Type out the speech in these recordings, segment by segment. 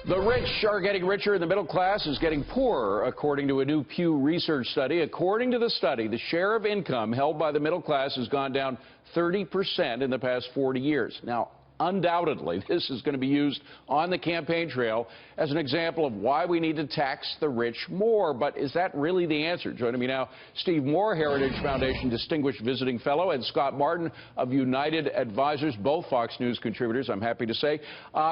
The rich are getting richer and the middle class is getting poorer, according to a new Pew Research study. According to the study, the share of income held by the middle class has gone down 30% in the past 40 years. Now, undoubtedly, this is going to be used on the campaign trail as an example of why we need to tax the rich more. But is that really the answer? Joining me now, Steve Moore, Heritage Foundation Distinguished Visiting Fellow, and Scott Martin of United Advisors, both Fox News contributors, I'm happy to say.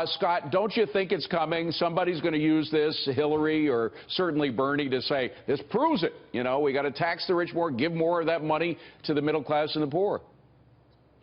Scott, don't you think it's coming? Somebody's going to use this, Hillary or certainly Bernie, to say, this proves it. You know, we got to tax the rich more, give more of that money to the middle class and the poor.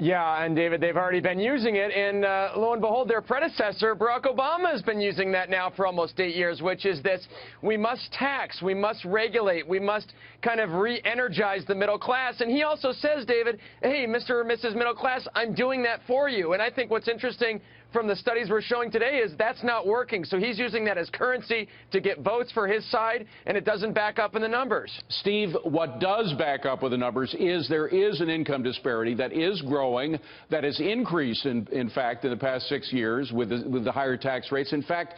Yeah, and David, they've already been using it, and lo and behold, their predecessor, Barack Obama, has been using that now for almost 8 years, which is this: we must tax, we must regulate, we must kind of re-energize the middle class. And he also says, David, hey, Mr. or Mrs. Middle Class, I'm doing that for you. And I think what's interesting from the studies we're showing today is that's not working. So he's using that as currency to get votes for his side, and it doesn't back up in the numbers. Steve, what does back up with the numbers is there is an income disparity that is growing, that has increased, in fact, in the past 6 years with the higher tax rates. In fact,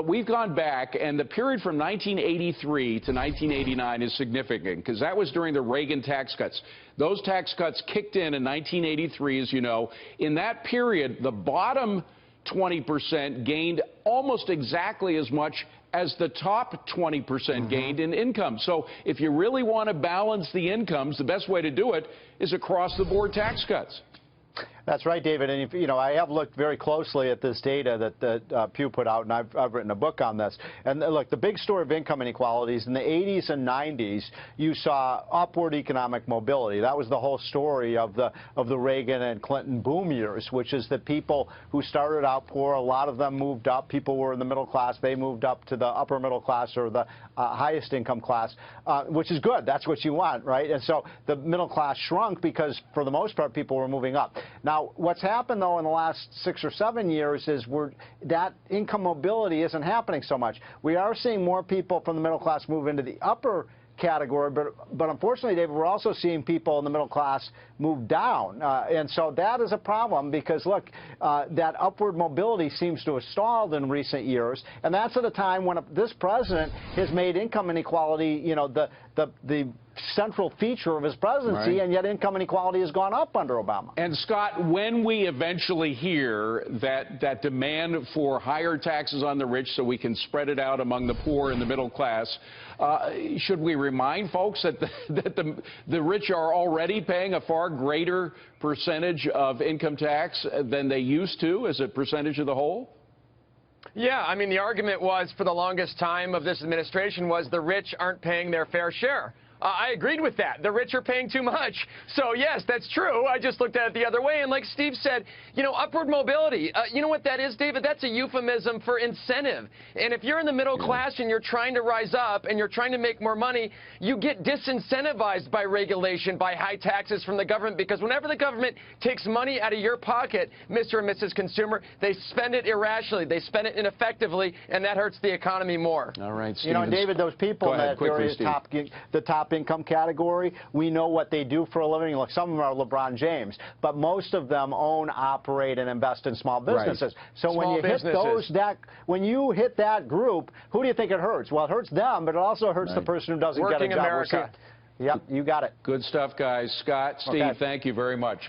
we've gone back, and the period from 1983 to 1989 is significant because that was during the Reagan tax cuts. Those tax cuts kicked in 1983, as you know. In that period, the bottom 20% gained almost exactly as much as the top 20% gained in income. So if you really want to balance the incomes, the best way to do it is across-the-board tax cuts. That's right, David. And, you know, I have looked very closely at this data that Pew put out, and I've written a book on this. And look, the big story of income inequalities in the 80s and 90s, you saw upward economic mobility. That was the whole story of the Reagan and Clinton boom years, which is that people who started out poor, a lot of them moved up. People were in the middle class. They moved up to the upper middle class or the highest income class, which is good. That's what you want, right? And so the middle class shrunk because, for the most part, people were moving up. Now, what's happened, though, in the last 6 or 7 years is that income mobility isn't happening so much. We are seeing more people from the middle class move into the upper category, but unfortunately, David, we're also seeing people in the middle class move down. And so that is a problem because, look, that upward mobility seems to have stalled in recent years. And that's at a time when this president has made income inequality, you know, the central feature of his presidency, right. And yet income inequality has gone up under Obama. And, Scott, when we eventually hear that demand for higher taxes on the rich so we can spread it out among the poor and the middle class, should we remind folks that the rich are already paying a far greater percentage of income tax than they used to as a percentage of the whole? Yeah, I mean, the argument was for the longest time of this administration was the rich aren't paying their fair share. I agreed with that. The rich are paying too much. So, yes, that's true. I just looked at it the other way. And like Steve said, you know, upward mobility, you know what that is, David? That's a euphemism for incentive. And if you're in the middle class and you're trying to rise up and you're trying to make more money, you get disincentivized by regulation, by high taxes from the government, because whenever the government takes money out of your pocket, Mr. and Mrs. Consumer, they spend it irrationally. They spend it ineffectively, and that hurts the economy more. All right, Steve. You know, and David, those people that are in the top income category, we know what they do for a living. Look, some of them are LeBron James, but most of them own, operate, and invest in small businesses. Right. So when you hit that group, who do you think it hurts? Well, it hurts them, but it also hurts the person who doesn't get a job. Working America. Yep, you got it. Good stuff, guys. Scott, Steve, thank you very much.